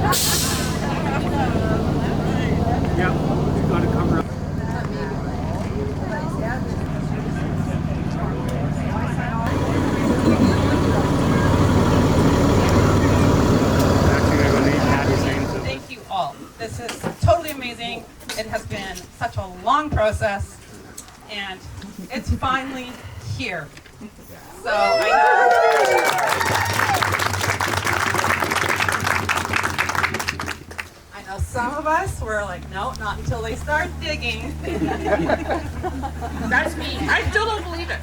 Yeah, we've got to cover up. Thank you all. This is totally amazing. It has been such a long process, and it's finally here. So I know some of us were like, no, not until they start digging. That's me. I still don't believe it.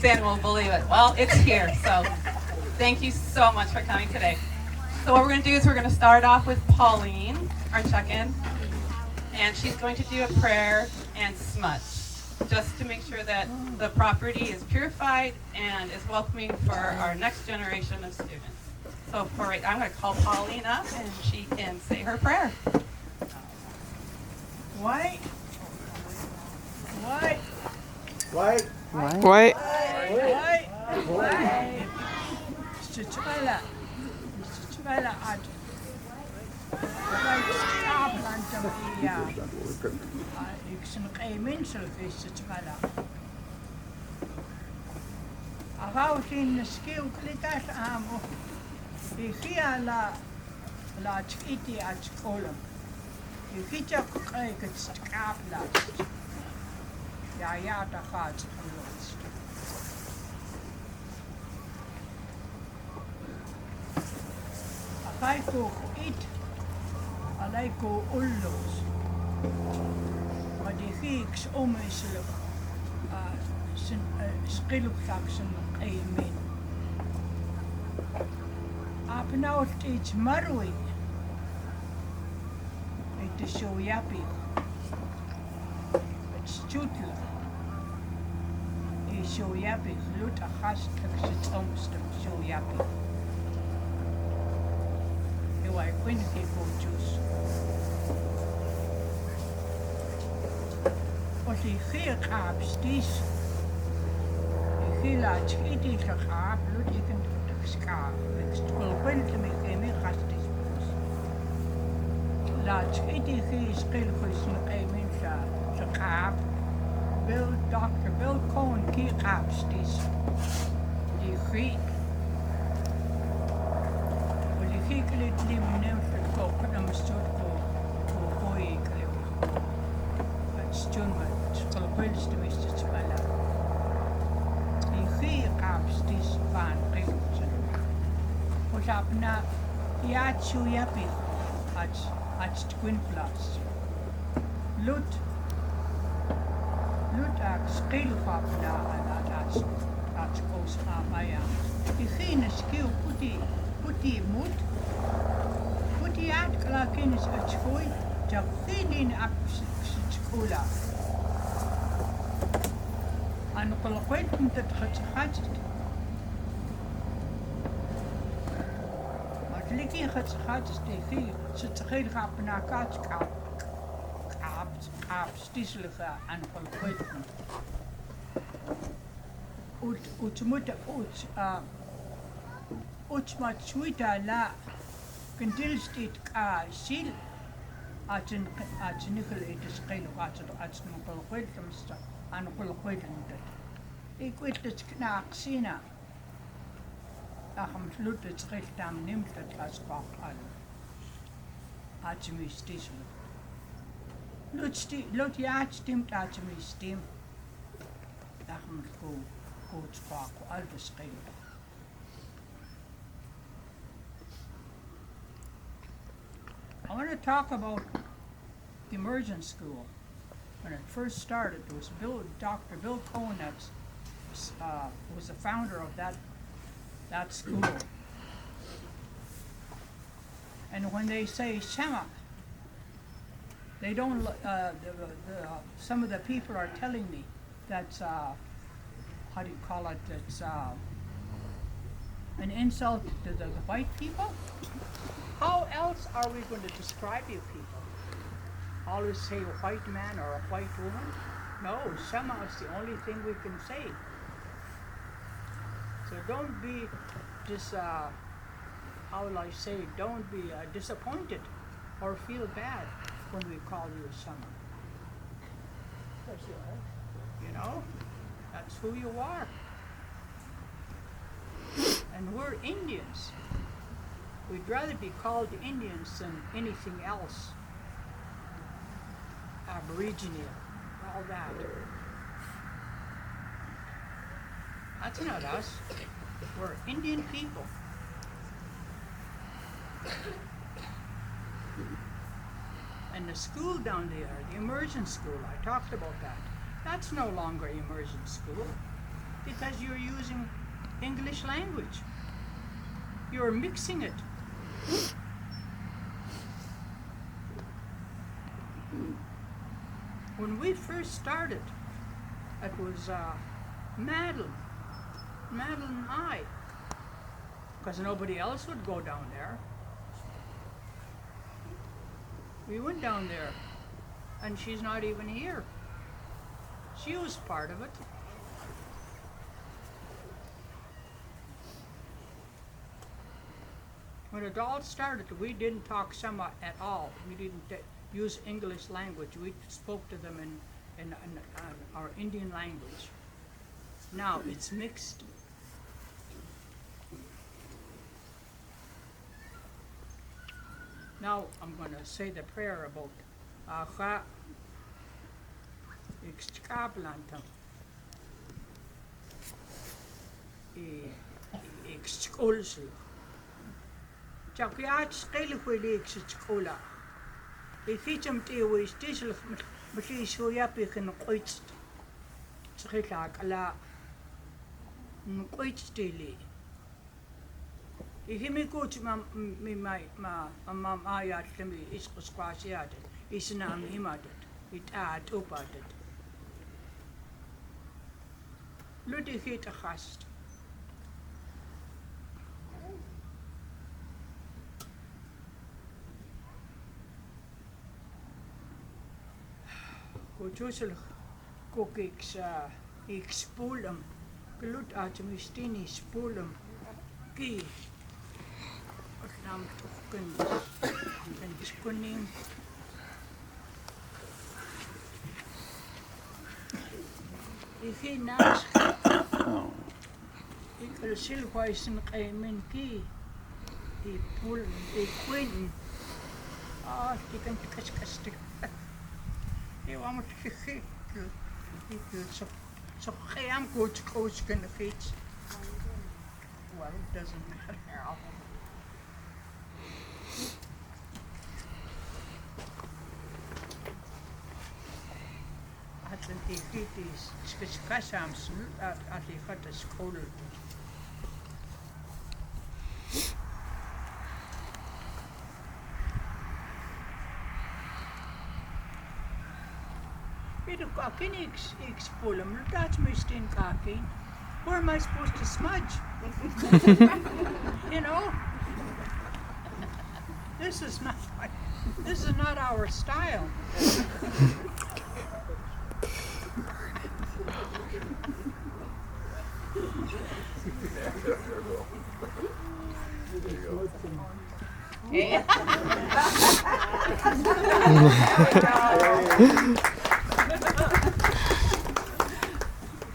Dan will believe it. Well, it's here. So thank you so much for coming today. So what we're going to do is we're going to start off with Pauline, our check-in, and she's going to do a prayer and smudge, just to make sure that the property is purified and is welcoming for our next generation of students. So I'm going to call Pauline up and she can say her prayer. White. White. White. White. White. SqilxＷtət. SqilxWtət ad. Ik zijn geen mensen is sqilxWtət. Agau sin sqilxWtət amo. Ikia la aʔtn at Cohen. Ikia krijgt sqilxWtət. Ja, dat gaat gelukt. Agai eat, alai ko ullos. Maar die gieks onmisselijk sqilxWtət zijn amen. Nou het iets marui. Het is zo jappie. Het stutla. Het is zo jappie. Lut a gast het omstuk zo jappie. Heel erg vind ik goedjes. Als die geerkaap die laat schiet die gegaap, lut ik een schaap. SqilxWtət me kemi gastis. Laat sqilxWtət sqilxWtət amen sa kaap. Dr. Bill Cohen ki kaapstis. Die giek. Die giek liet lim koken om stoot ko gooi klep. Het stun met sqilxWtət me sqilxWtət. Die giek kaapstis van sqilxWtət. Apna yachu yapi at twin plus. Lut ak sqilxWtət at koos maya. Diegene skill puti moed. Puti at klakin is het gooi. Ja geen ap schola. An sqilxWtət dat gaat. Liki gaat tegen het geheel gaat naar kaatskaap stieslige aan sqilxWtət. Ut moet maar sweeta la kendilstit ka sil at'n nikkel het sqilxWtət at sqilxWtət aan sqilxWtət. Ik weet het knaak sina. Acham lut het sqilxWtət neemt het als kwak al. Atje stisel. Lut jaat stemt atje stem. Acham goed kwak al de sqilxWtət. I want to talk about the immersion school. When it first started, it was Dr. Bill Cohen was the founder of that school. And when they say Shema, they don't. Some of the people are telling me that's how do you call it? That's an insult to the white people. How else are we going to describe you people? Always say a white man or a white woman? No, Shema is the only thing we can say. So don't be just how will I say, don't be disappointed or feel bad when we call you summer. You know, that's who you are. And we're Indians. We'd rather be called Indians than anything else. Aboriginal, all that. That's not us. We're Indian people. And the school down there, the immersion school, I talked about that. That's no longer immersion school because you're using English language. You're mixing it. When we first started, it was Madeline and I, because nobody else would go down there. We went down there, and she's not even here. She was part of it. When it all started, we didn't talk Sama at all. We didn't use English language. We spoke to them in our Indian language. Now it's mixed. Now I'm going to say the prayer about aʔtn sqilxʷtət. Jakiat sqilxʷtət. Ificham tiwis tisel malisho yapikin aʔtn. Sqilxświtət. Aʔtn. Ihimikuch ma yatlemi isqusqasiadet. Isnam himadet. It upadet. Ludihit achast. Cultural cookies expulum. Glut atmistini spulum. Ki. Nam token en skunning. Ik naast. Ik wil silwijzen mijn ki. Die poel, die queen. Die kan kastig. Je wou moet gegeten. Ik wil zo geen goed coach kunnen fietsen. Well, it doesn't matter. Aʔtn is sqilxświtət at the school. That's mistin kakin. Where am I supposed to smudge? You know? This is not our style.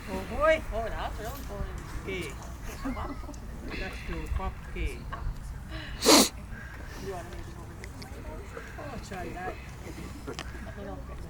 Oh boy. Oh, that's really cool. Okay. Let's do pop cake. You want to make it over here? Oh, try that. They don't fit me.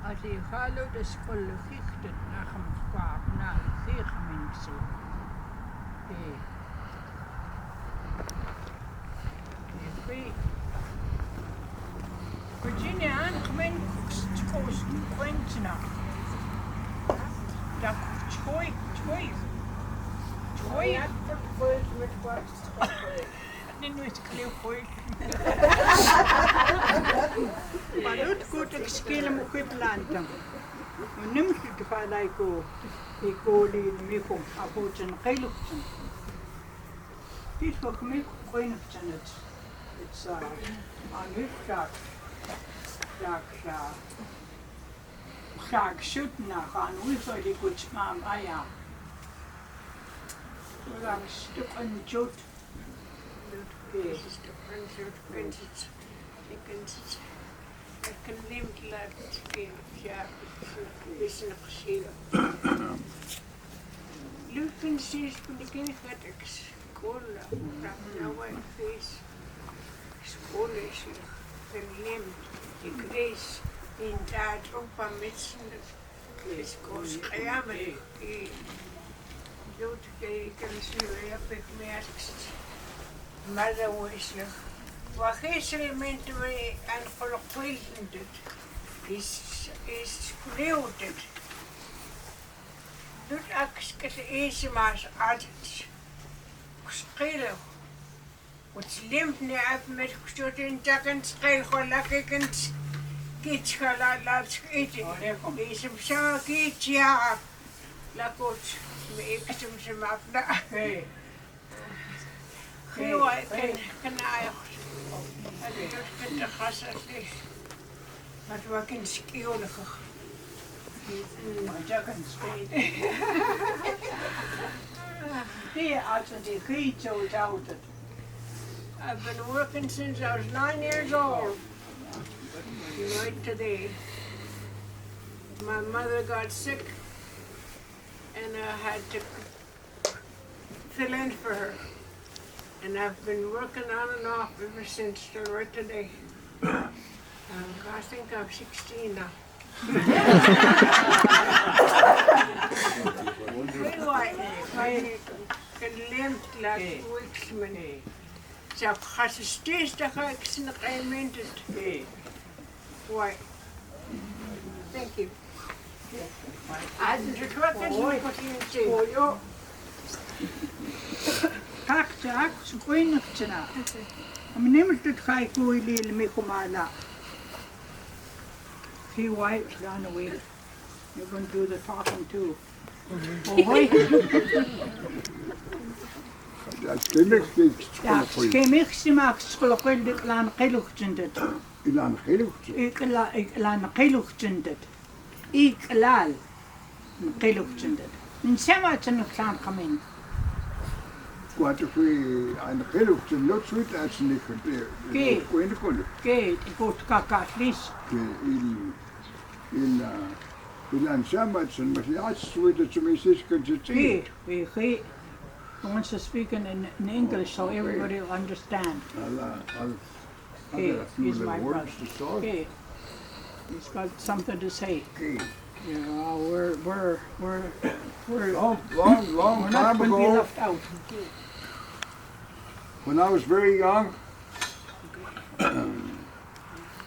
Als je gaat de sqilxświtət nach hem kwaad na tegen mensen. was Quintana. Dat Troy. Den weet ik heel goed. Maar dat goed ik schelen moet ik planten. We nemen het gelijk ook. Ik hoor die mikro abootje geluchten. Dit wordt mikro geluchten het. Het is aan het graag zoeten naar gaan. Hoe zou die goed smaken? Ah ja. We gaan een stuk aan Jody. Vincent. Ik kan niet laten spelen. Ja, is nog gezien. Lukken is van de kindergarten. School, nou een feest. School is verleemd. Ik reis in dat opa met z'n disco's. Ja, maar dood ik en zo heb ik merkt. Maar dat was je. Wat gisteren met mij aan gelukkig is schreeuwt. Doet ik het eerste maar altijd schreeuwen. Wat limt niet af met gestoord in tak en schreeuw gelijk en kiets laat eten. Is hem zo kiets ja. Laat goed. Ik hem ze maar af. Heel kan ik de gas als dit. Maar wat in skiolig. Maar je kan spelen. Die hadden die giet zo oud. I've been working since I was 9 years old. Right today. My mother got sick and I had to fill in for her. And I've been working on and off ever since till right today. I think I'm 16 now. Ik gelähmt laat weeks men. Ik heb geassisteerd dat ik ze nog een minuut. Why? Thank you. En het wordt een mooi zien. Kakta, zo Quintana. I'm nemen het ga ik hoe lele me komala. He wipes down away. You're going to do the talking too. Oh, hoi. Ja, geen ik maak schoolgeld dit laan geluchten dit. Ik laan geluchten dit. Ik laal geluchten dit. En zeg maar ze nog gaan komen. Wat ik een geluchten lot zoet als niet Kijk, ik word kaka vlees. in een samen, maar ja, zoet dat ze mensen kunnen zien. He wants to speak in English so everybody will understand. He's my brother. Okay. He's got something to say. Yeah, we're Long not time going to be ago, left out. when I was very young,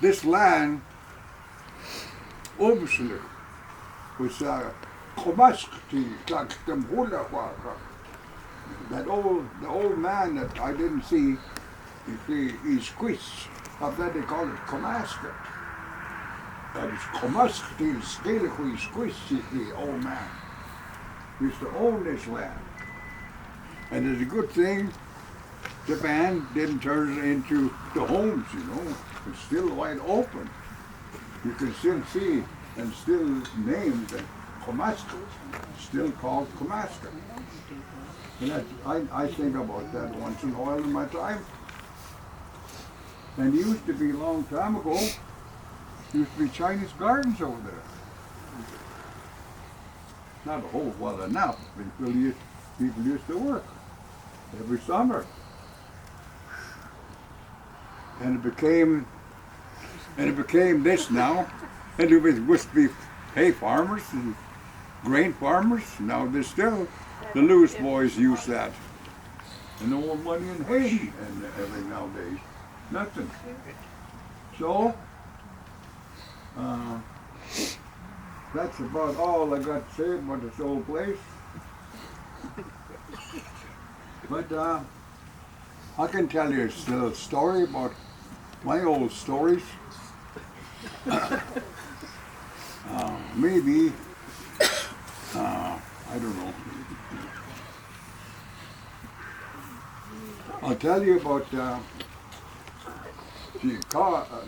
this land, obviously, was Komaskti, that the old man that I didn't see, he's quits. Of that they call it Komasket. That is Komaskti, sqilxʷtət, is the old man. He used to own this land. And it's a good thing Japan didn't turn it into the homes, you know. It's still wide open. You can still see and still name the Komaska, still called Komaska. And I think about that once in a while in my time. And it used to be a long time ago, used to be Chinese gardens over there. Not a whole lot enough, but people used to work every summer. And it became this now. And it used to be hay farmers and grain farmers. Now there's still, the Louis boys use that. And no more money in hay and everything nowadays. Nothing. So, That's about all I got to say about this old place. But I can tell you still a story about my old stories. Maybe, I don't know. I'll tell you about the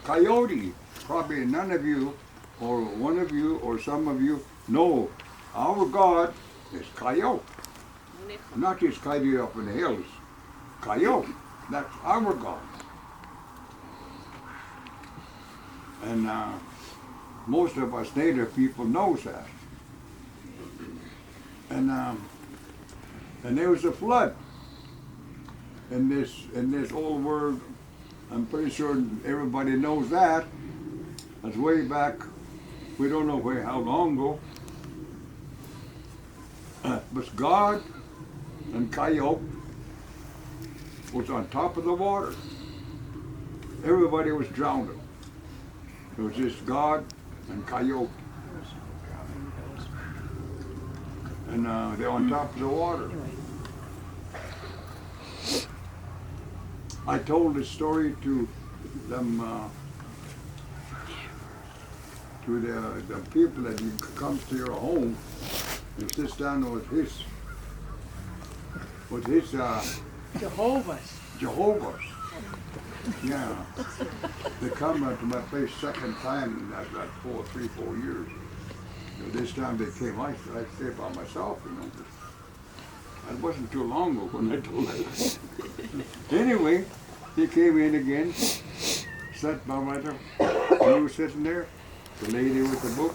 coyote. Probably none of you, or one of you, or some of you know our God is coyote. Not just coyote up in the hills. Coyote. That's our God. And most of us native people knows that. And there was a flood in this old world. I'm pretty sure everybody knows that. That's way back. We don't know how long ago. But God and coyote was on top of the water. Everybody was drowning. It was just God and coyote. And they're on top of the water. I told this story to them, to the people that comes to your home and sits down with his Jehovah's. Yeah. They come to my place second time in that 4 years. This time they came, I stayed by myself, you know. It wasn't too long ago when I told that. Anyway, he came in again, sat by myself. He was sitting there. The lady with the book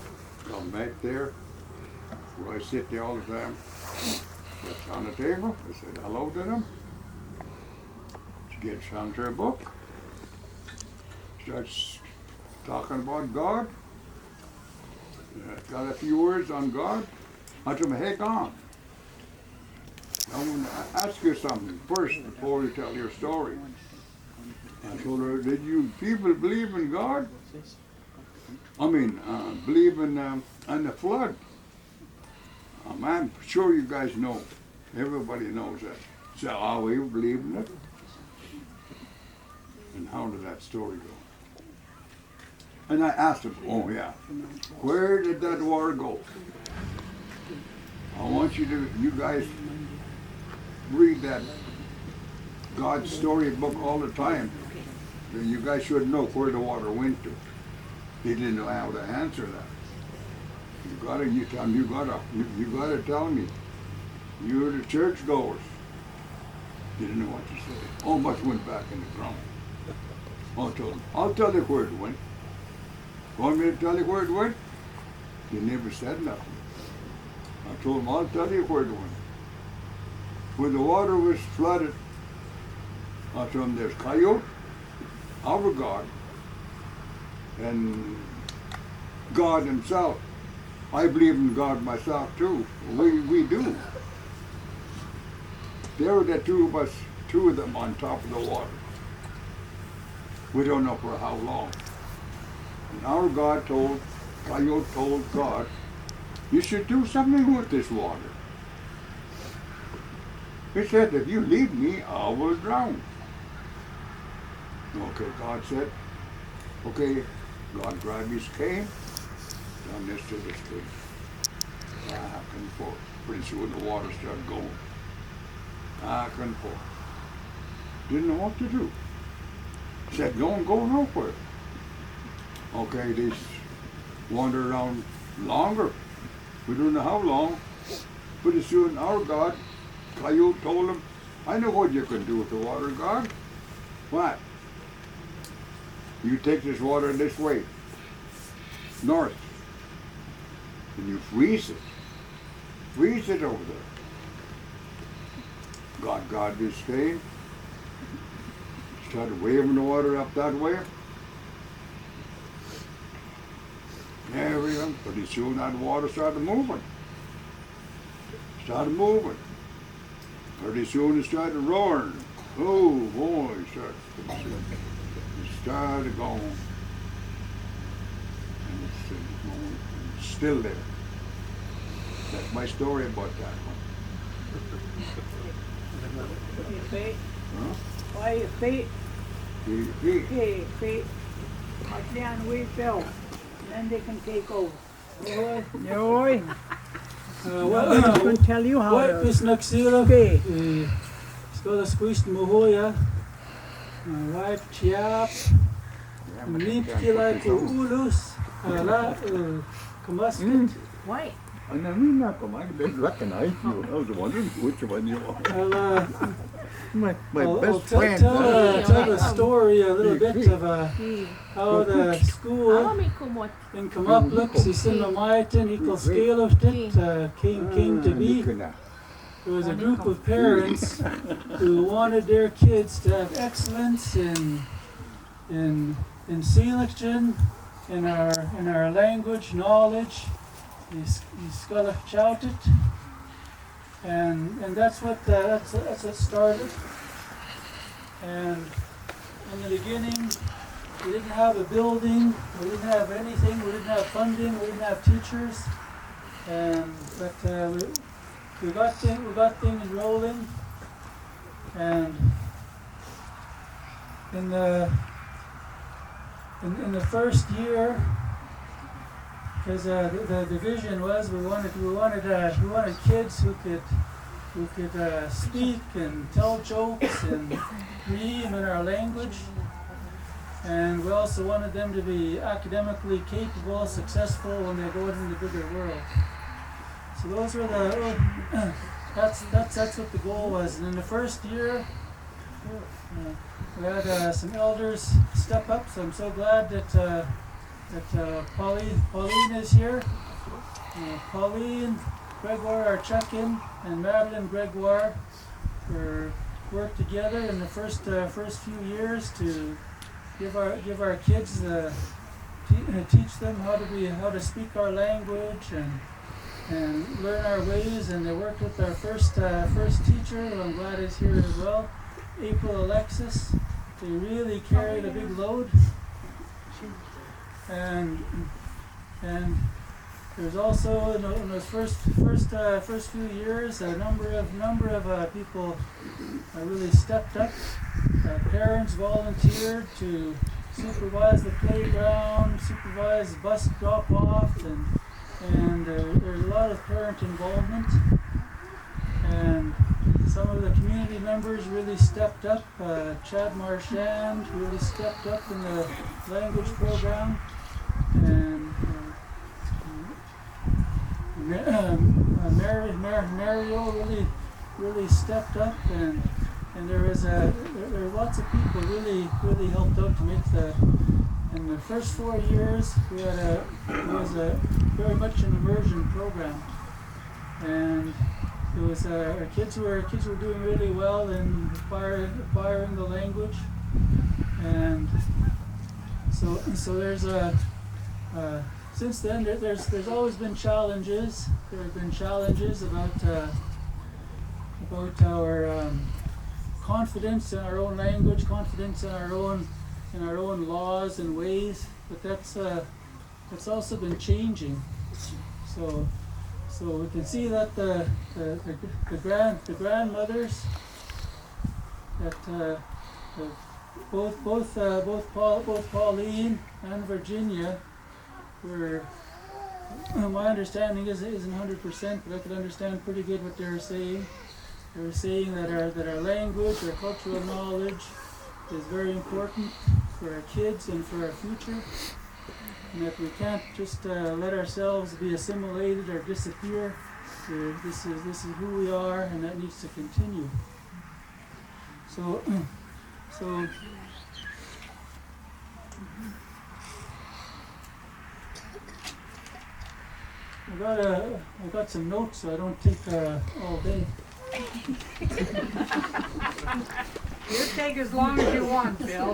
come back there, where I sit there all the time. Sits on the table. I said hello to them. She gets onto her book. Starts talking about God. Got a few words on God. I told him, hey, God, I want to ask you something first before you tell your story. I told her, did you people believe in God? I mean, believe in the flood. I'm sure you guys know. Everybody knows that. So, we believe in it. And how did that story go? And I asked him, oh yeah, where did that water go? I want you guys read that God's story book all the time. Then you guys should know where the water went to. He didn't know how to answer that. You gotta tell me. You're the church goers. He didn't know what to say. All much went back in the ground. I told him, I'll tell you where it went. Want me to tell you where it went? He never said nothing. I told him, I'll tell you where it went. When the water was flooded, I told him there's coyote, our God, and God himself. I believe in God myself too. We do. There were the two of them on top of the water. We don't know for how long. And our God coyote told God, you should do something with this water. He said, if you leave me, I will drown. Okay, God said, okay, God grabbed his cane, done this to the street. Back and forth. Pretty soon the water started going. Back and forth. Didn't know what to do. Said, don't go nowhere. Okay, they wandered around longer. We don't know how long. Pretty soon our God, coyote, told him, I know what you can do with the water, God. What? You take this water this way, north, and you freeze it. Freeze it over there. God got this cane, started waving the water up that way. Everything, pretty soon that water started moving. Pretty soon it started roaring. Oh boy, it started going. And it started going and still there. That's my story about that one. Huh? Why feet? He, Feet. At the end we fill. Then they can take over. Oi. I can tell you how What to is Naxila? feed. Skola squished Mohoya. Wife Chiap. Leap Kila Ulus. La Kamasket. White. I didn't recognize you. I was wondering which one you are. My I'll best tell friend. tell the story a little bit of how the school in Kamaplux, Isinamaitan, equal sqilxＷtət, came to be. There was a group of parents who wanted their kids to have excellence in sqilxｗtət, in our language, knowledge, sqilxｗtət, and that's what started. And in the beginning, we didn't have a building, we didn't have anything, we didn't have funding, we didn't have teachers, but we got things rolling. And in the first year, because the vision was we wanted kids who could speak and tell jokes and read in our language, and we also wanted them to be academically capable, successful when they go into the bigger world. So those were that's what the goal was. And in the first year, we had some elders step up. So I'm so glad that Pauline is here. Pauline, Gregoire, our check-in, and Madeline Gregoire worked together in the first few years to give our kids teach them how to speak our language and learn our ways. And they worked with our first teacher, who I'm glad is here as well, April Alexis. They really carried a big load. And there's also in those first few years a number of people really stepped up. Parents volunteered to supervise the playground, supervise bus drop-off, and there's a lot of parent involvement. And some of the community members really stepped up. Chad Marchand really stepped up in the language program, and Mario really stepped up, and there were lots of people really helped out to make in the first 4 years it was very much an immersion program, and it was our kids were doing really well in acquiring the language, and so there's since then there's always been challenges. There have been challenges about our confidence in our own language, confidence in our own laws and ways, but that's also been changing. So we can see that the grandmothers, that both Pauline and Virginia were, my understanding isn't 100%, but I could understand pretty good what they were saying. They were saying that our language, our cultural knowledge is very important for our kids and for our future, and that we can't just let ourselves be assimilated or disappear. This is who we are, and that needs to continue. So I've got some notes, so I don't take all day. You take as long as you want, Bill.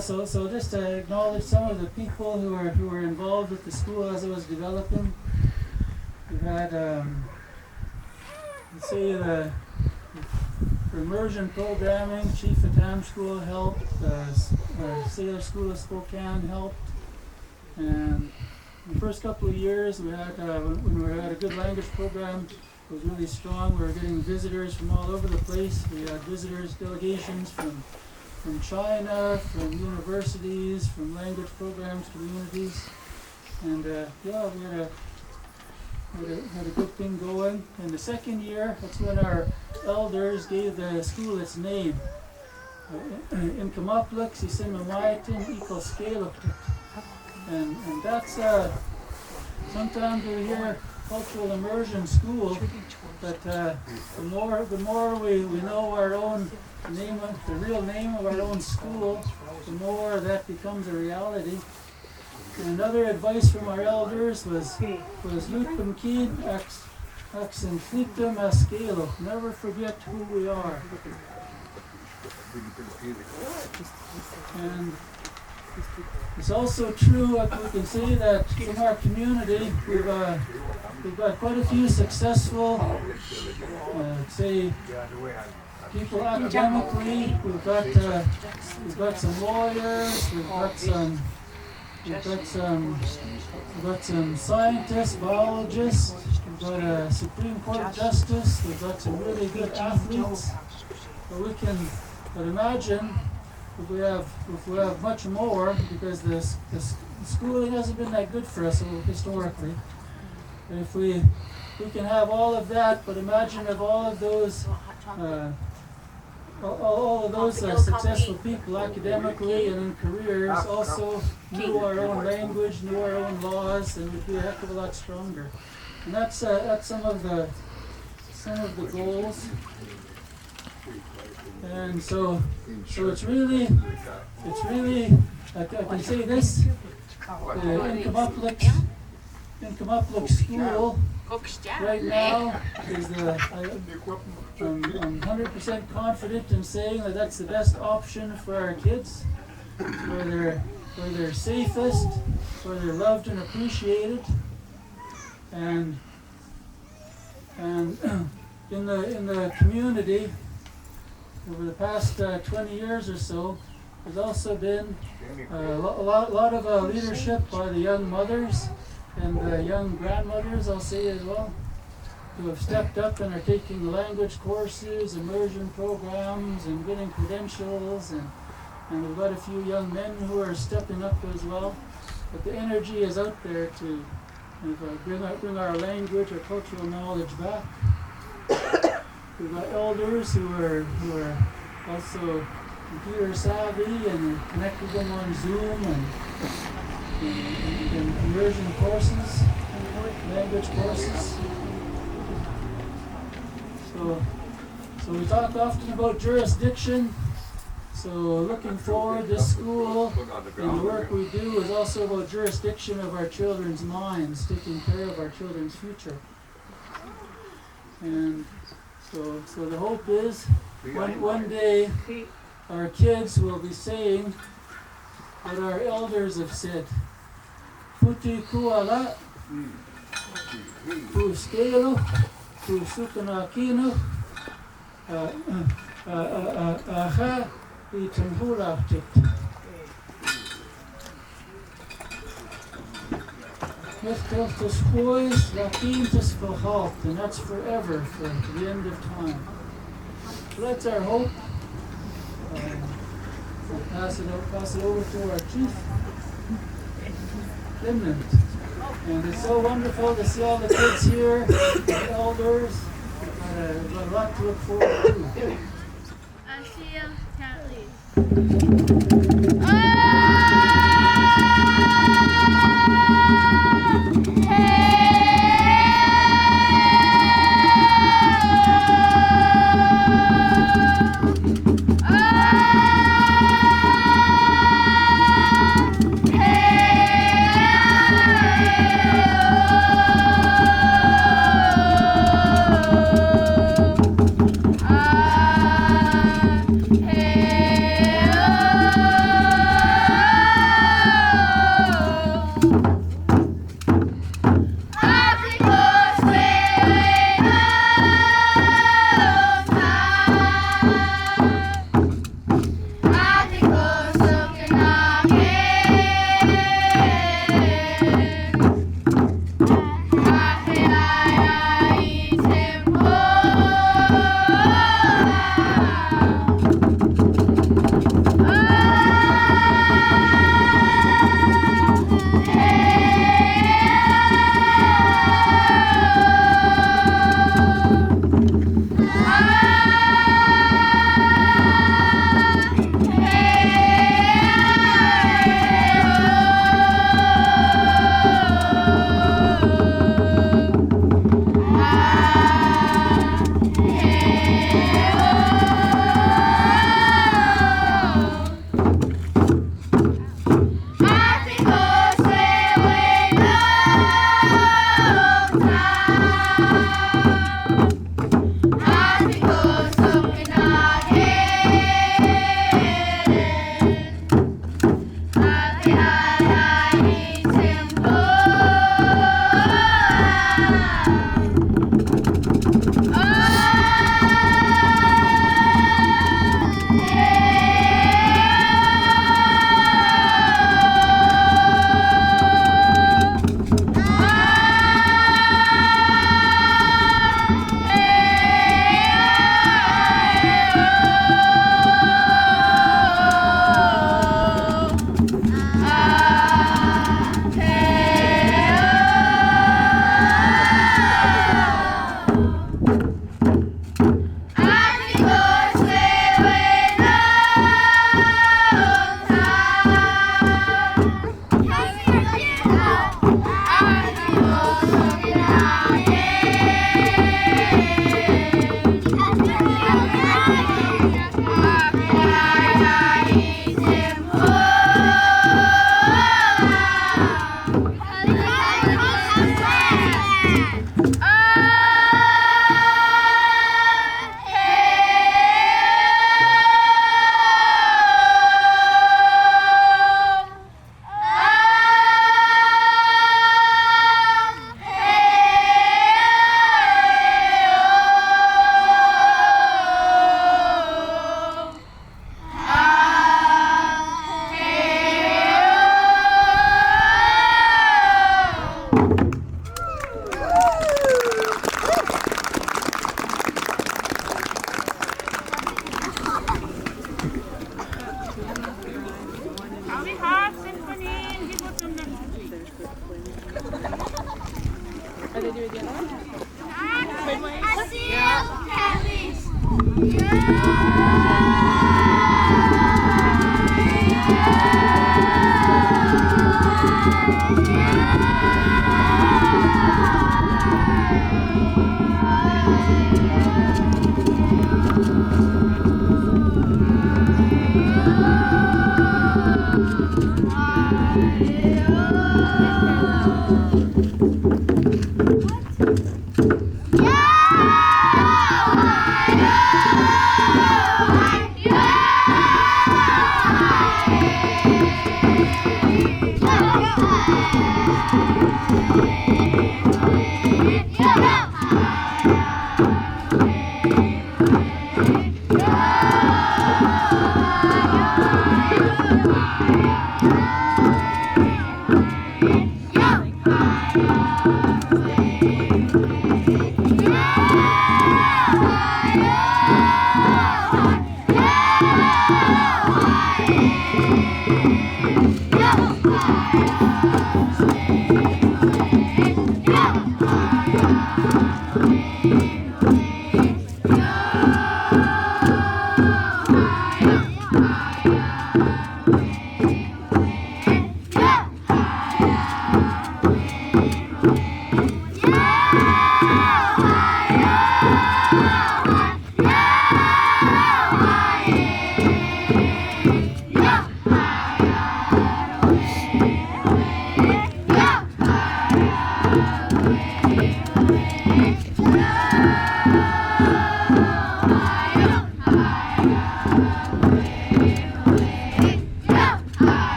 So just to acknowledge some of the people who were involved with the school as it was developing. We've had, let's say, the immersion programming, Chief of Tam School helped, Sailor School of Spokane helped. And the first couple of years, we had when we had a good language program, it was really strong. We were getting visitors from all over the place. We had visitors, delegations from China, from universities, from language programs, communities, and yeah, we had a good thing going. And the second year, that's when our elders gave the school its name. In maplqs, aʔtn sqilxʷtət. And that's sometimes we hear Cultural Immersion School, but the more we know our own name, the real name of our own school, the more that becomes a reality. And another advice from our elders was aʔtn sqilxʷtət. Never forget who we are. And it's also true that we can say that in our community we've got quite a few successful, say, people academically. We've got some lawyers. We've got some scientists, biologists. We've got a Supreme Court justice. We've got some really good athletes. But imagine if we have much more, because the schooling hasn't been that good for us historically. And if we can have all of that, but imagine if all of those successful people academically and in careers also knew our own language, knew our own laws, then we'd be a heck of a lot stronger. And that's some of the goals. And so it's really I can say this, in maplqs school right now is I'm 100% confident in saying that that's the best option for our kids, where they're safest, where they're loved and appreciated, and in the community. Over the past 20 years or so, there's also been a lot of leadership by the young mothers and the young grandmothers, I'll say as well, who have stepped up and are taking language courses, immersion programs, and getting credentials, and we've got a few young men who are stepping up as well. But the energy is out there to bring our language, our cultural knowledge back. We've got elders who are also computer savvy and connected them on Zoom and immersion courses, language courses. So we talk often about jurisdiction. So looking forward, this school and the work we do is also about jurisdiction of our children's minds, taking care of our children's future. And so the hope is one day our kids will be saying what our elders have said. Puti kuala, ku skelo, ku sukanakino, aha, aʔtn. And that's forever, for the end of time. So that's our hope. We'll pass it over to our chief, Vincent. And it's so wonderful to see all the kids here, the elders. We've got a lot to look forward to. I feel can't leave. Hey,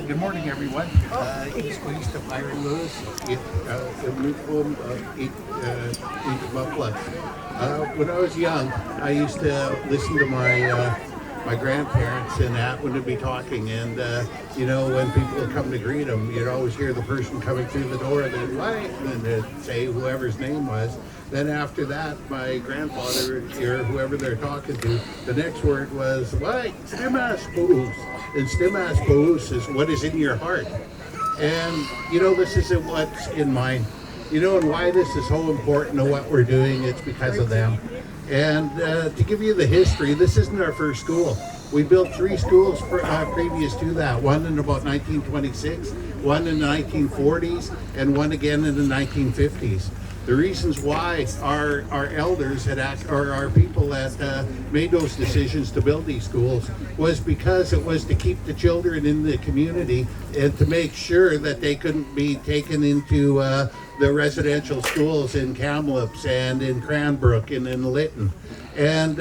Good morning, everyone. SqilxＷtət Byron Louis, when I was young, I used to listen to my grandparents and aʔtn would be talking, and you know, when people would come to greet them, you'd always hear the person coming through the door, they'd wait, and they'd say whoever's name was. Then after that, my grandfather, or whoever they're talking to, the next word was, wait, sqilxws. And sqilxws is what is in your heart. And, you know, this isn't what's in mine. You know, and why this is so important to what we're doing, it's because of them. And to give you the history, this isn't our first school. We built 3 schools previous to that, one in about 1926, one in the 1940s, and one again in the 1950s. The reasons why our elders had or our people that made those decisions to build these schools was because it was to keep the children in the community and to make sure that they couldn't be taken into the residential schools in Kamloops and in Cranbrook and in Lytton. And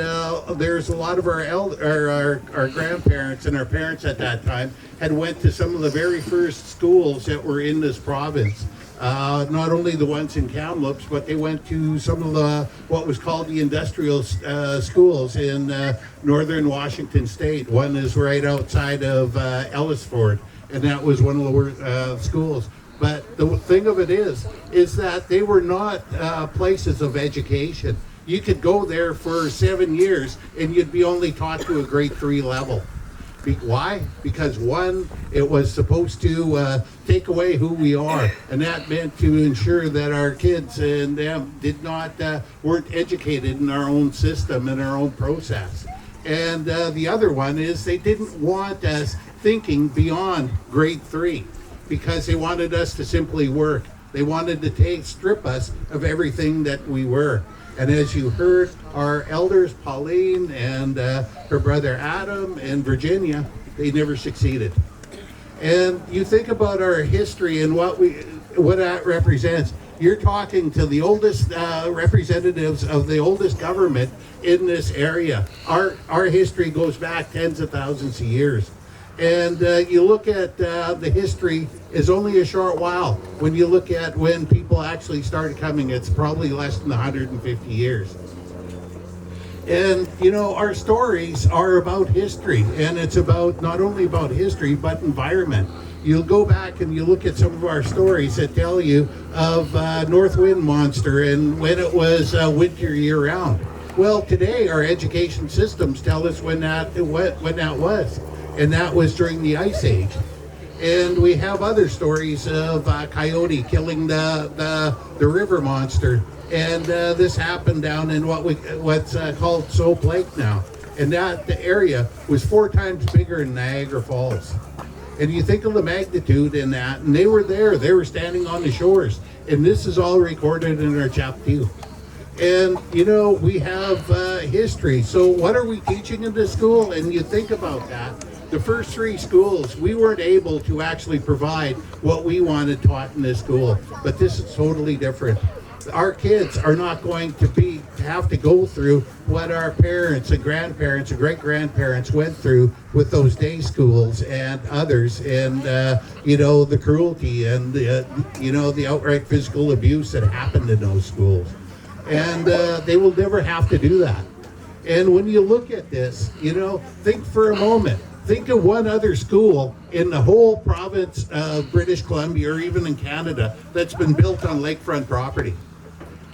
there's a lot of our grandparents and our parents at that time had went to some of the very first schools that were in this province. Not only the ones in Kamloops, but they went to some of the what was called the industrial schools in northern Washington state. One is right outside of Ellisford, and that was one of the schools. But the thing of it is that they were not places of education. You could go there for 7 years and you'd be only taught to a grade 3 level. Why? Because one, it was supposed to take away who we are, and that meant to ensure that our kids and them weren't educated in our own system and our own process. And the other one is they didn't want us thinking beyond grade 3 because they wanted us to simply work. They wanted to strip us of everything that we were. And as you heard, our elders, Pauline and her brother Adam and Virginia, they never succeeded. And you think about our history and what that represents. You're talking to the oldest representatives of the oldest government in this area. Our history goes back tens of thousands of years. And you look at the history is only a short while. When you look at when people actually started coming, it's probably less than 150 years. And you know, our stories are about history, and it's about not only about history but environment. You'll go back and you look at some of our stories that tell you of North Wind Monster and when it was winter year round. Well, today our education systems tell us when that was, and that was during the Ice Age. And we have other stories of coyote killing the river monster, and this happened down in what's called Soap Lake now, and the area was 4 times bigger than Niagara Falls. And you think of the magnitude in that, and they were there, they were standing on the shores, and this is all recorded in our chapter. And you know, we have history. So what are we teaching in this school? And you think about that. The first 3 schools, we weren't able to actually provide what we wanted taught in this school, but this is totally different. Our kids are not going to have to go through what our parents and grandparents and great-grandparents went through with those day schools and others, and you know, the cruelty and you know, the outright physical abuse that happened in those schools. And they will never have to do that. And when you look at this, you know, think for a moment. Think of one other school in the whole province of British Columbia, or even in Canada, that's been built on lakefront property.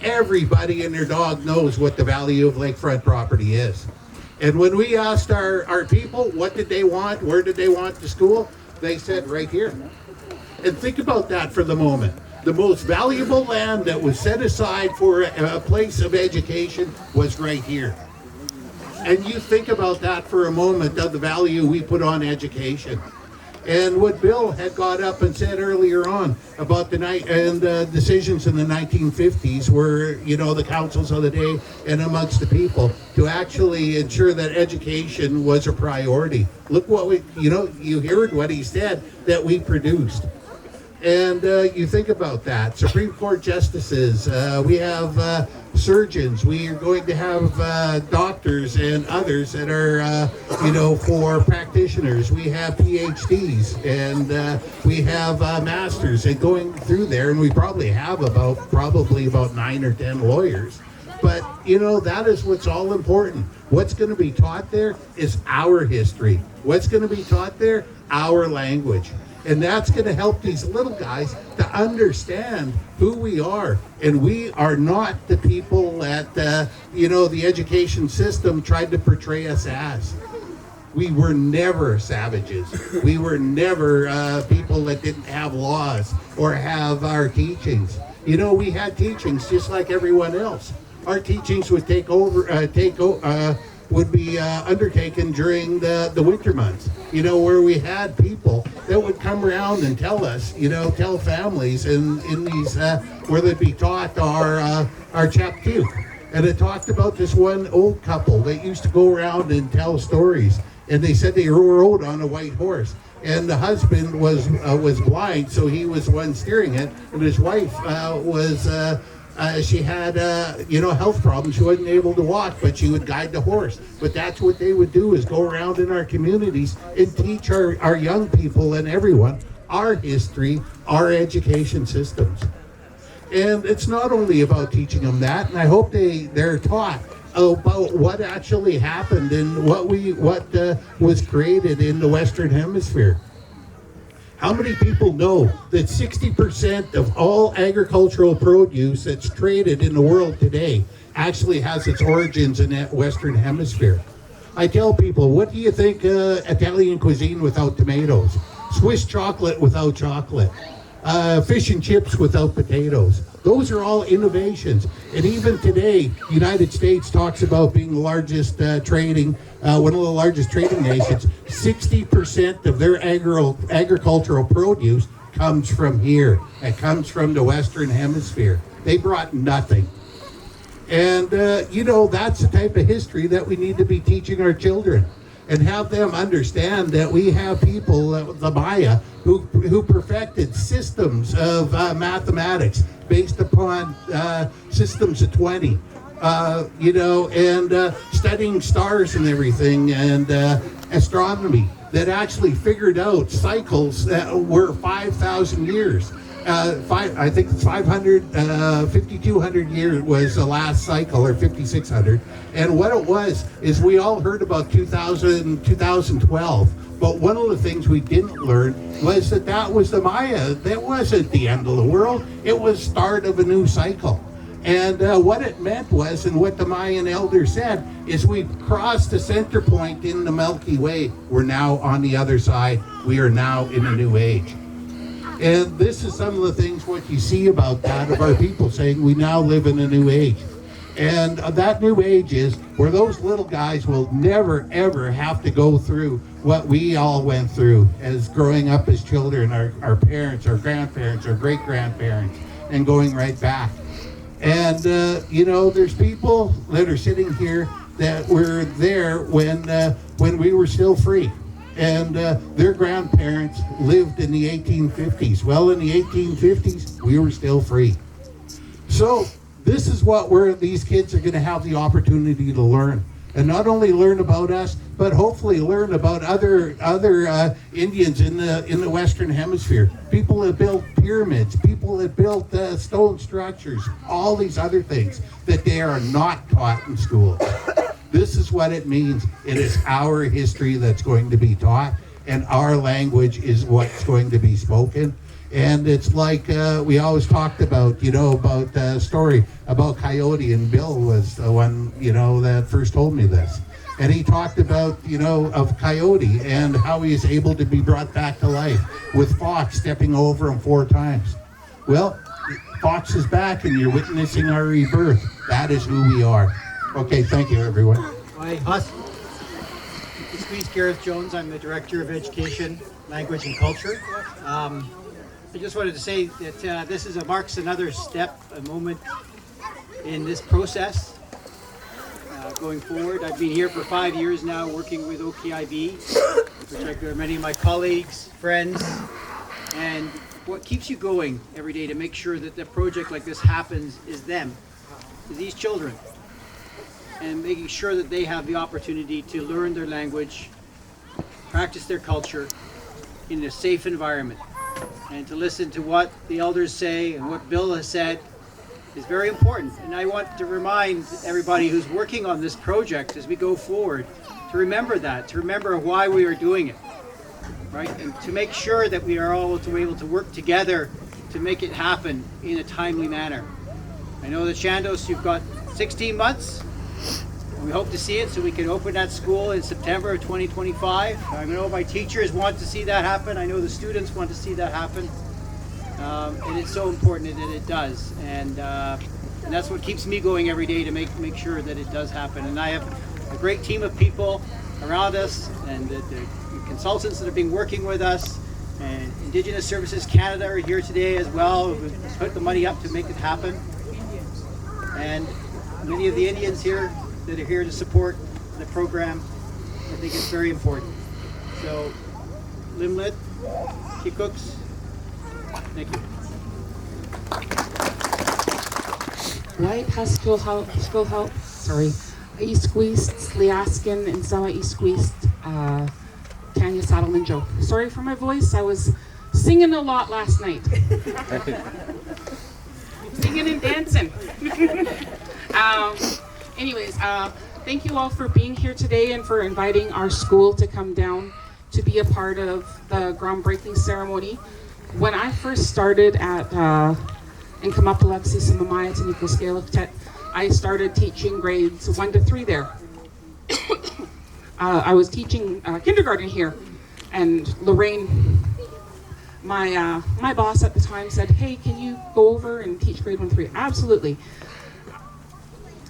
Everybody and their dog knows what the value of lakefront property is. And when we asked our people what did they want, where did they want the school, they said right here. And think about that for the moment. The most valuable land that was set aside for a place of education was right here. And you think about that for a moment, of the value we put on education. And what Bill had got up and said earlier on about the decisions in the 1950s were, you know, the councils of the day and amongst the people to actually ensure that education was a priority. Look what you heard what he said that we produced. And you think about that. Supreme Court justices, we have surgeons, we are going to have doctors and others that are, for practitioners. We have PhDs, and we have masters, and going through there, and we probably have about 9 or 10 lawyers. But, you know, that is what's all important. What's going to be taught there is our history. What's going to be taught there? Our language. And that's going to help these little guys to understand who we are. And we are not the people that, the education system tried to portray us as. We were never savages. We were never people that didn't have laws or have our teachings. You know, we had teachings just like everyone else. Our teachings would would be undertaken during the winter months, you know, where we had people that would come around and tell us, you know, tell families in these, where they'd be taught our chapter. And it talked about this one old couple that used to go around and tell stories. And they said they rode on a white horse. And the husband was blind, so he was the one steering it. And his wife she had, health problems. She wasn't able to walk, but she would guide the horse. But that's what they would do, is go around in our communities and teach our young people and everyone our history, our education systems. And it's not only about teaching them that, and I hope they're taught about what actually happened and what was created in the Western Hemisphere. How many people know that 60% of all agricultural produce that's traded in the world today actually has its origins in that Western Hemisphere? I tell people, what do you think Italian cuisine without tomatoes? Swiss chocolate without chocolate? Fish and chips without potatoes? Those are all innovations. And even today, the United States talks about being the largest one of the largest trading nations. 60% of their agricultural produce comes from here. It comes from the Western Hemisphere. They brought nothing. And, that's the type of history that we need to be teaching our children, and have them understand that we have people, the Maya, who perfected systems of mathematics based upon systems of 20, and studying stars and everything, and astronomy, that actually figured out cycles that were 5,000 years. I think 5,200 years was the last cycle, or 5,600. And what it was is we all heard about 2012. But one of the things we didn't learn was that was the Maya. That wasn't the end of the world. It was start of a new cycle. And what it meant was, and what the Mayan elder said, is we've crossed the center point in the Milky Way. We're now on the other side. We are now in a new age. And this is some of the things what you see about that of our people saying we now live in a new age. And that new age is where those little guys will never ever have to go through what we all went through as growing up as children, our parents, our grandparents, our great-grandparents, and going right back. And you know, there's people that are sitting here that were there when we were still free. And their grandparents lived in the 1850s. Well, in the 1850s, we were still free. So this is what these kids are going to have the opportunity to learn. And not only learn about us, but hopefully learn about other Indians in the Western Hemisphere. People that built pyramids, people that built stone structures, all these other things that they are not taught in school. This is what it means. It is our history that's going to be taught, and our language is what's going to be spoken. And it's like we always talked about, about the story about Coyote, and Bill was the one, that first told me this. And he talked about, of Coyote and how he is able to be brought back to life with Fox stepping over him 4 times. Well, Fox is back, and you're witnessing our rebirth. That is who we are. Okay, thank you, everyone. Hi, Huss. This is Gareth Jones. I'm the Director of Education, Language and Culture. I just wanted to say that this marks another step, a moment in this process going forward. I've been here for 5 years now working with OKIB, which are many of my colleagues, friends, and what keeps you going every day to make sure that a project like this happens is these children, and making sure that they have the opportunity to learn their language, practice their culture in a safe environment. And to listen to what the elders say and what Bill has said is very important. And I want to remind everybody who's working on this project as we go forward to remember that, to remember why we are doing it, right? And to make sure that we are all able to work together to make it happen in a timely manner. I know that Chandos, you've got 16 months. We hope to see it so we can open that school in September of 2025. I know my teachers want to see that happen. I know the students want to see that happen. And it's so important that it does. And that's what keeps me going every day to make sure that it does happen. And I have a great team of people around us, and the consultants that have been working with us. And Indigenous Services Canada are here today as well. We've put the money up to make it happen. And many of the Indians here that are here to support the program. I think it's very important. So, Limlit, Kikuks, thank you. White Haskell, sorry, Eastquist, Sliaskin, and Sama Eastquist, Tanya, Saddleman, Joe. Sorry for my voice, I was singing a lot last night. Singing and dancing. Anyways, thank you all for being here today and for inviting our school to come down to be a part of the groundbreaking ceremony. When I first started at Nkamapalexi Samamaya Taniko sqilxＷtət, I started teaching grades 1 to 3 there. I was teaching kindergarten here, and Lorraine, my boss at the time, said, "Hey, can you go over and teach grade 1 to 3?" Absolutely.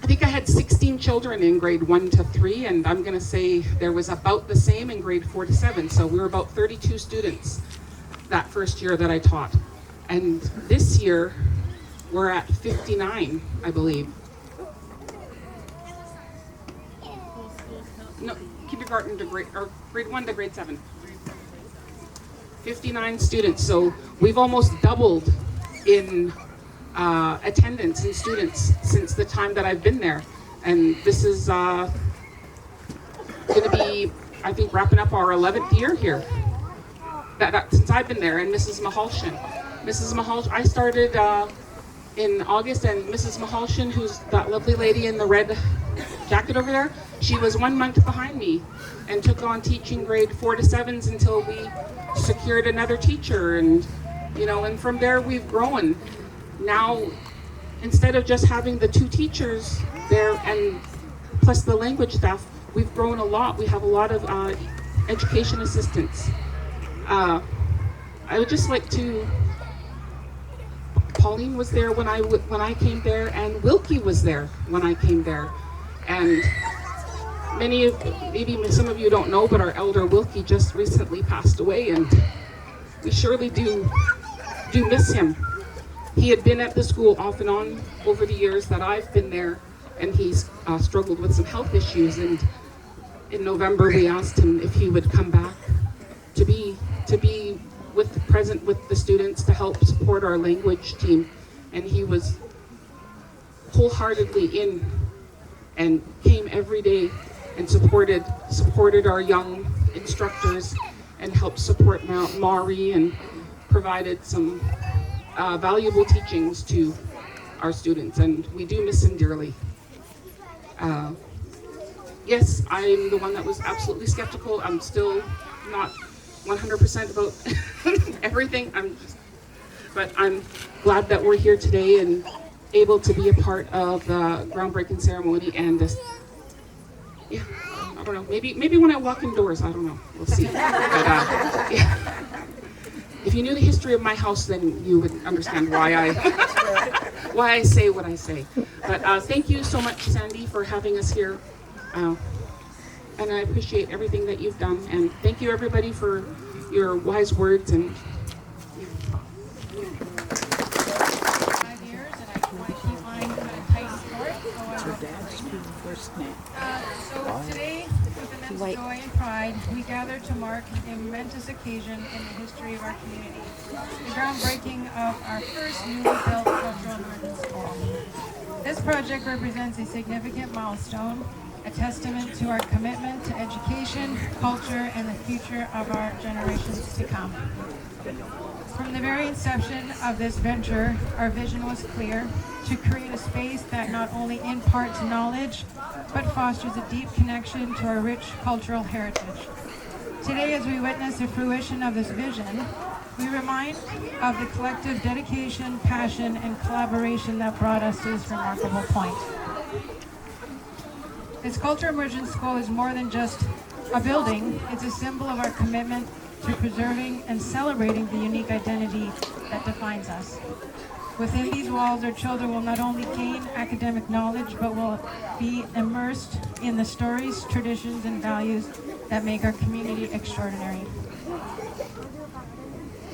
I think I had 16 children in grade 1 to 3, and I'm going to say there was about the same in grade 4 to 7. So we were about 32 students that first year that I taught. And this year, we're at 59, I believe. No, kindergarten to grade 1 to grade 7. 59 students. So we've almost doubled in attendance and students since the time that I've been there, and this is going to be, I think, wrapping up our 11th year here. That since I've been there, and Mrs. Mahalshin. Mrs. Mahal, I started in August, and Mrs. Mahalshin, who's that lovely lady in the red jacket over there, she was 1 month behind me and took on teaching grade 4 to 7s until we secured another teacher. And, you know, and from there we've grown. Now, instead of just having the 2 teachers there and plus the language staff, we've grown a lot. We have a lot of education assistants. I would just like to, Pauline was there when I came there, and Wilkie was there when I came there. And maybe some of you don't know, but our elder Wilkie just recently passed away, and we surely do miss him. He had been at the school off and on over the years that I've been there, and he's struggled with some health issues. And in November, we asked him if he would come back to be present with the students to help support our language team. And he was wholeheartedly in and came every day and supported our young instructors and helped support Maury and provided some valuable teachings to our students, and we do miss him dearly. Yes, I'm the one that was absolutely skeptical. I'm still not 100% about everything. But I'm glad that we're here today and able to be a part of the groundbreaking ceremony. And this, yeah, I don't know. Maybe when I walk indoors, I don't know. We'll see. But, yeah. If you knew the history of my house, then you would understand why I say what I say. But thank you so much, Sandy, for having us here. And I appreciate everything that you've done. And thank you, everybody, for your wise words. And 5 years, and I want to keep mine at a tight sport. So today, with immense joy and pride, we gather to mark a momentous occasion in the history of our community, the groundbreaking of our first newly built Cultural Immersion School. This project represents a significant milestone, a testament to our commitment to education, culture, and the future of our generations to come. From the very inception of this venture, our vision was clear: to create a space that not only imparts knowledge, but fosters a deep connection to our rich cultural heritage. Today, as we witness the fruition of this vision, we remind of the collective dedication, passion, and collaboration that brought us to this remarkable point. This Cultural Immersion School is more than just a building. It's a symbol of our commitment to preserving and celebrating the unique identity that defines us. Within these walls, our children will not only gain academic knowledge, but will be immersed in the stories, traditions, and values that make our community extraordinary.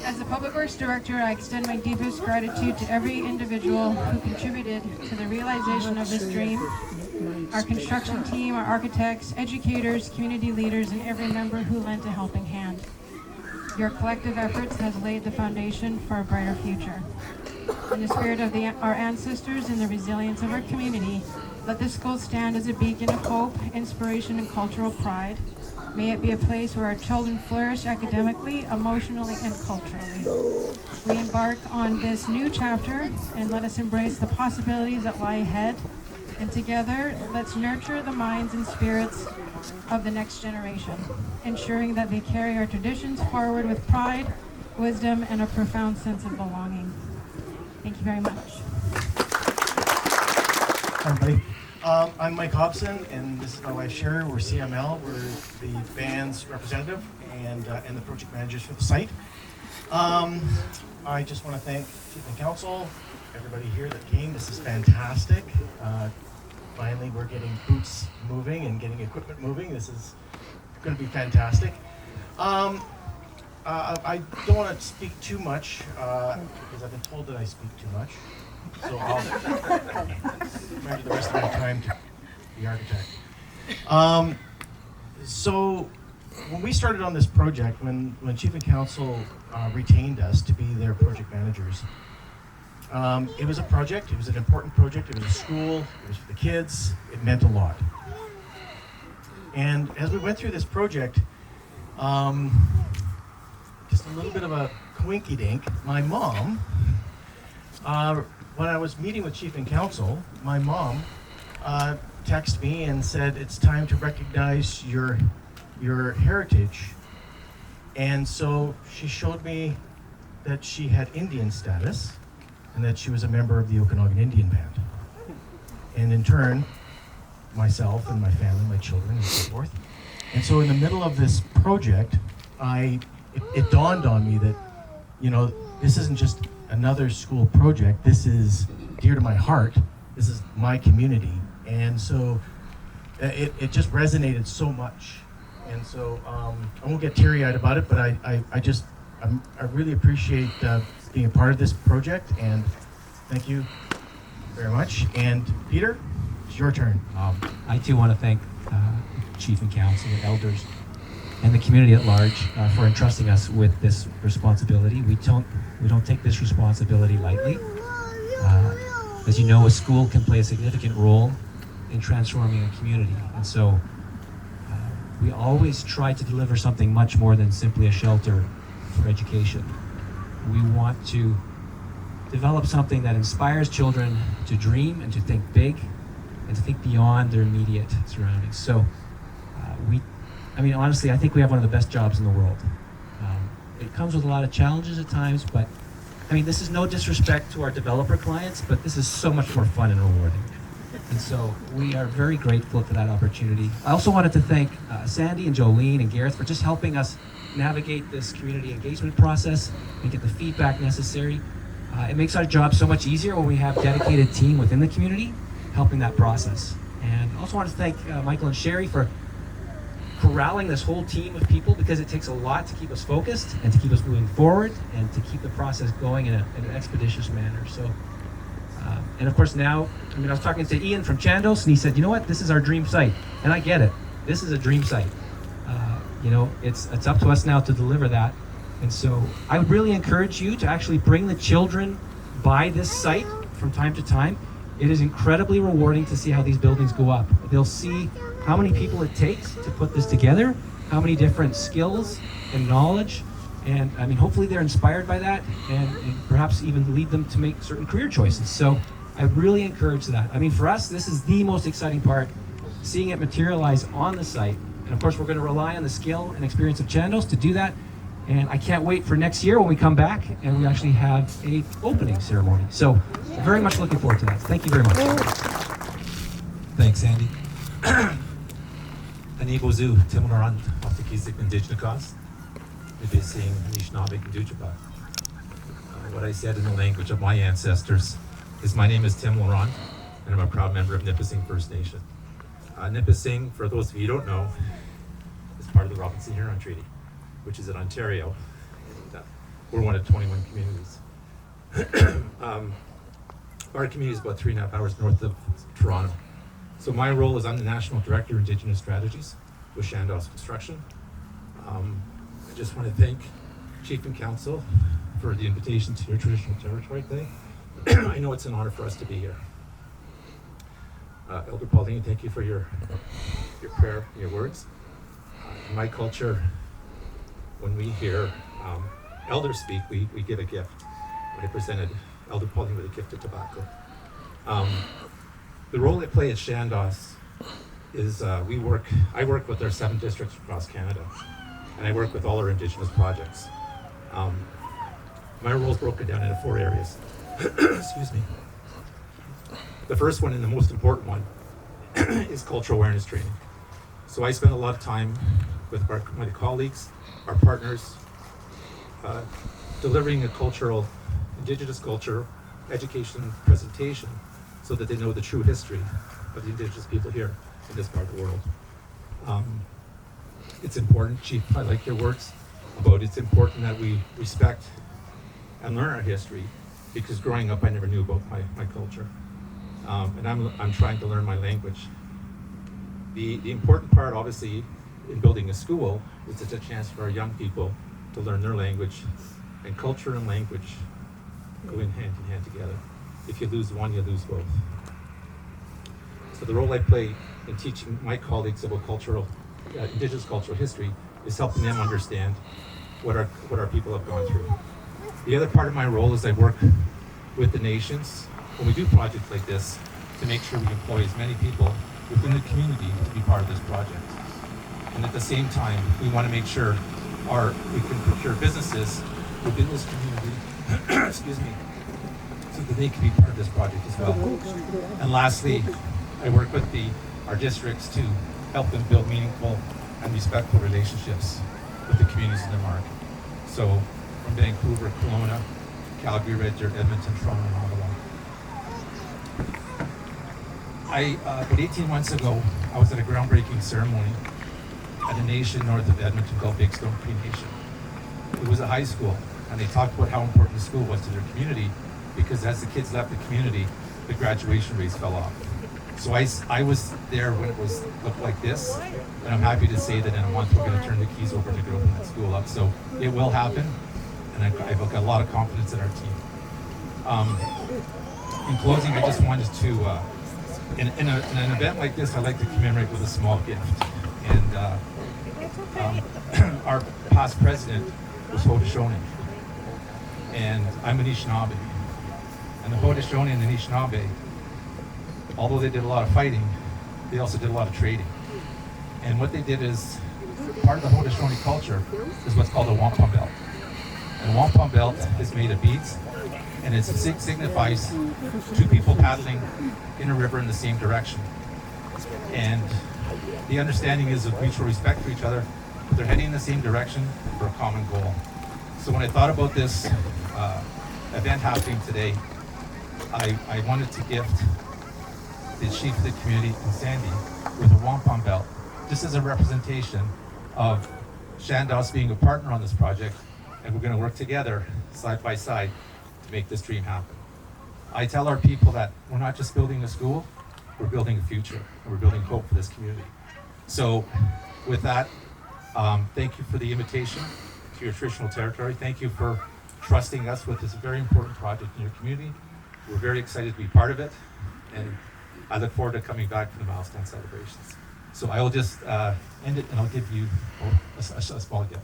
As the Public Works Director, I extend my deepest gratitude to every individual who contributed to the realization of this dream: our construction team, our architects, educators, community leaders, and every member who lent a helping hand. Your collective efforts has laid the foundation for a brighter future. In the spirit of our ancestors and the resilience of our community, let this school stand as a beacon of hope, inspiration, and cultural pride. May it be a place where our children flourish academically, emotionally, and culturally. We embark on this new chapter, and let us embrace the possibilities that lie ahead. And together, let's nurture the minds and spirits of the next generation, ensuring that they carry our traditions forward with pride, wisdom, and a profound sense of belonging. Thank you very much. Hi, everybody. I'm Mike Hobson, and this is my wife Sherry. We're CML. We're the band's representative and the project managers for the site. I just want to thank Chief and Council, everybody here that came. This is fantastic. Finally, we're getting boots moving and getting equipment moving. This is going to be fantastic. I don't want to speak too much because I've been told that I speak too much. So I'll try to the rest of my time to be architect. So when we started on this project, when Chief and Council retained us to be their project managers, it was a project. It was an important project. It was a school. It was for the kids. It meant a lot. And as we went through this project, just a little bit of a coinky dink, my mom, when I was meeting with Chief and Council, my mom texted me and said it's time to recognize your heritage. And so she showed me that she had Indian status and that she was a member of the Okanagan Indian Band. And in turn, myself and my family, my children, and so forth. And so in the middle of this project, it dawned on me that, you know, this isn't just another school project. This is dear to my heart. This is my community. And so it just resonated so much. And so I won't get teary-eyed about it, but I really appreciate being a part of this project, and thank you very much. And Peter, it's your turn. I too want to thank Chief and Council and elders and the community at large for entrusting us with this responsibility. We don't take this responsibility lightly. As you know, a school can play a significant role in transforming a community, and so we always try to deliver something much more than simply a shelter for education. We want to develop something that inspires children to dream and to think big and to think beyond their immediate surroundings. So honestly, I think we have one of the best jobs in the world. It comes with a lot of challenges at times, but this is no disrespect to our developer clients, but this is so much more fun and rewarding. And so we are very grateful for that opportunity. I also wanted to thank Sandy and Jolene and Gareth for just helping us navigate this community engagement process and get the feedback necessary. It makes our job so much easier when we have a dedicated team within the community helping that process. And I also want to thank Michael and Sherry for corralling this whole team of people, because it takes a lot to keep us focused and to keep us moving forward and to keep the process going in an expeditious manner. So, and of course now, I was talking to Ian from Chandos, and he said, you know what, this is our dream site. And I get it, this is a dream site. It's up to us now to deliver that. And so I would really encourage you to actually bring the children by this site from time to time. It is incredibly rewarding to see how these buildings go up. They'll see how many people it takes to put this together, how many different skills and knowledge, and hopefully they're inspired by that and perhaps even lead them to make certain career choices. So I really encourage that. For us, this is the most exciting part, seeing it materialize on the site. And of course, we're going to rely on the skill and experience of Chandos to do that. And I can't wait for next year when we come back and we actually have a opening ceremony. So very much looking forward to that. Thank you very much. Thanks, Andy. Anibozu, Tim Laronde, Optikisik, Indigenous, Nibising, Anishinabek, and Dujaba. What I said in the language of my ancestors is, my name is Tim Laronde, and I'm a proud member of Nipissing First Nation. Nipissing, for those of you who don't know, is part of the Robinson-Huron Treaty, which is in Ontario. And, we're one of 21 communities. Our community is about 3.5 hours north of Toronto. So my role is, I'm the National Director of Indigenous Strategies with Chandos Construction. I just want to thank Chief and Council for the invitation to your traditional territory today. I know it's an honor for us to be here. Elder Pauline, thank you for your prayer, your words. In my culture, when we hear elders speak, we give a gift. I presented Elder Pauline with a gift of tobacco. The role I play at Chandos is I work with our 7 districts across Canada, and I work with all our Indigenous projects. My role is broken down into 4 areas. Excuse me. The first one, and the most important one, is cultural awareness training. So I spend a lot of time with my colleagues, our partners, delivering a Indigenous culture education presentation so that they know the true history of the Indigenous people here in this part of the world. It's important, Chief, I like your words about it's important that we respect and learn our history, because growing up I never knew about my culture. And I'm trying to learn my language. The important part, obviously, in building a school is it's a chance for our young people to learn their language, and culture and language go in hand together. If you lose one, you lose both. So the role I play in teaching my colleagues about Indigenous cultural history is helping them understand what our people have gone through. The other part of my role is I work with the nations when we do projects like this to make sure we employ as many people within the community to be part of this project. And at the same time, we want to make sure we can procure businesses within this community, excuse me, so that they can be part of this project as well. And lastly, I work with our districts to help them build meaningful and respectful relationships with the communities in their market. So from Vancouver, Kelowna, Calgary, Red Deer, Edmonton, Toronto, and Ottawa. About 18 months ago, I was at a groundbreaking ceremony at a nation north of Edmonton called Big Stone Cree Nation. It was a high school, and they talked about how important the school was to their community, because as the kids left the community, the graduation rates fell off. So I was there when it looked like this, and I'm happy to say that in a month we're going to turn the keys over to open that school up. So it will happen, and I've got a lot of confidence in our team. In closing, I just wanted to, in an event like this, I like to commemorate with a small gift. And our past president was Haudenosaunee, and I'm an Anishinaabe. And the Haudenosaunee and the Anishinaabe, although they did a lot of fighting, they also did a lot of trading. And what they did is, part of the Haudenosaunee culture is what's called a wampum belt. And a wampum belt is made of beads, and it signifies two people paddling in a river in the same direction. And the understanding is of mutual respect for each other, but they're heading in the same direction for a common goal. So when I thought about this event happening today, I wanted to gift the chief of the community in Sandy with a wampum belt, just as a representation of Chandos being a partner on this project, and we're going to work together side by side to make this dream happen. I tell our people that we're not just building a school, we're building a future, and we're building hope for this community. So with that, thank you for the invitation to your traditional territory. Thank you for trusting us with this very important project in your community. We're very excited to be part of it, and I look forward to coming back for the milestone celebrations. So I will just end it, and I'll give you a small gift.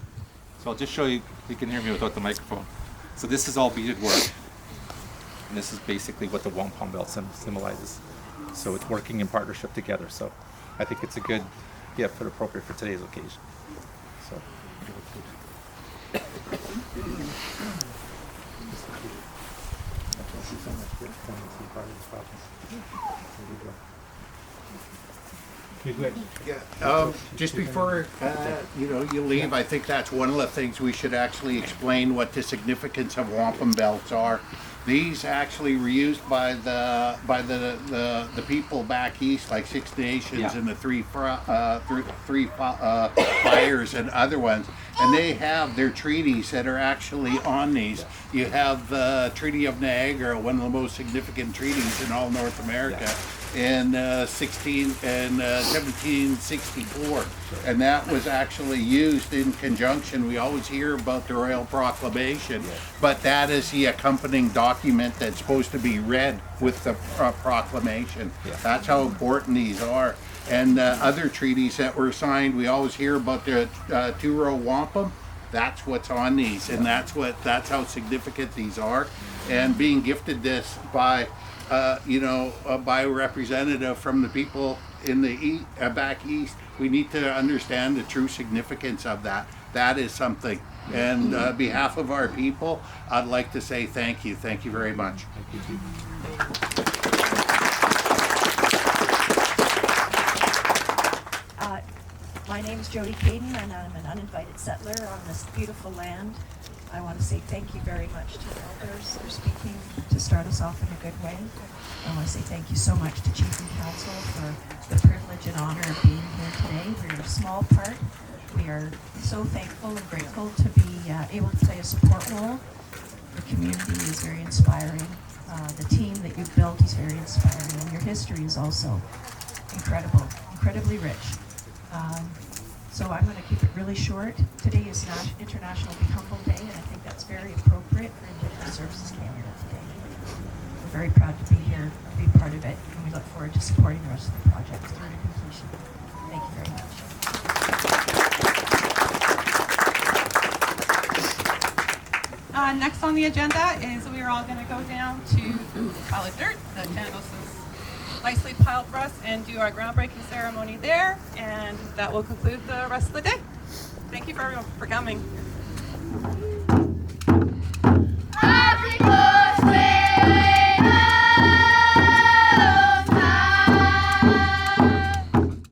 So I'll just show you, you can hear me without the microphone. So this is all beaded work, and this is basically what the wampum belt symbolizes. So it's working in partnership together. So I think it's a good gift for appropriate for today's occasion. So. Thank you so much for coming to be part of this process. Okay, good. Yeah. Just before you leave, I think that's one of the things we should actually explain what the significance of wampum belts are. These actually were used by the people back east, like Six Nations and the three fires and other ones, and they have their treaties that are actually on these. You have the Treaty of Niagara, one of the most significant treaties in all North America, in 1764, and that was actually used in conjunction. We always hear about the Royal Proclamation, but that is the accompanying document that's supposed to be read with the proclamation. That's how important these are. And other treaties that were signed, we always hear about the two-row wampum. That's what's on these, and that's how significant these are. And being gifted this by by a representative from the people in the back east, we need to understand the true significance of that. That is something. And on behalf of our people, I'd like to say thank you. Thank you very much. Thank you, Chief. My name is Jody, Kayden, and I'm an uninvited settler on this beautiful land. I want to say thank you very much to the elders for speaking to start us off in a good way. I want to say thank you so much to Chief and Council for the privilege and honor of being here today. We're a small part. We are so thankful and grateful to be able to play a support role. The community is very inspiring. The team that you've built is very inspiring, and your history is also incredibly rich. So I'm going to keep it really short. Today is International Be Humble Day, and I think that's very appropriate for Indigenous Services Canada today. We're very proud to be here, to be part of it, and we look forward to supporting the rest of the project through to completion. Thank you very much. next on the agenda is we are all going to go down to pile of dirt that Chandos has nicely piled for us and do our groundbreaking ceremony there, and that will conclude the rest of the day. Thank you for everyone for coming.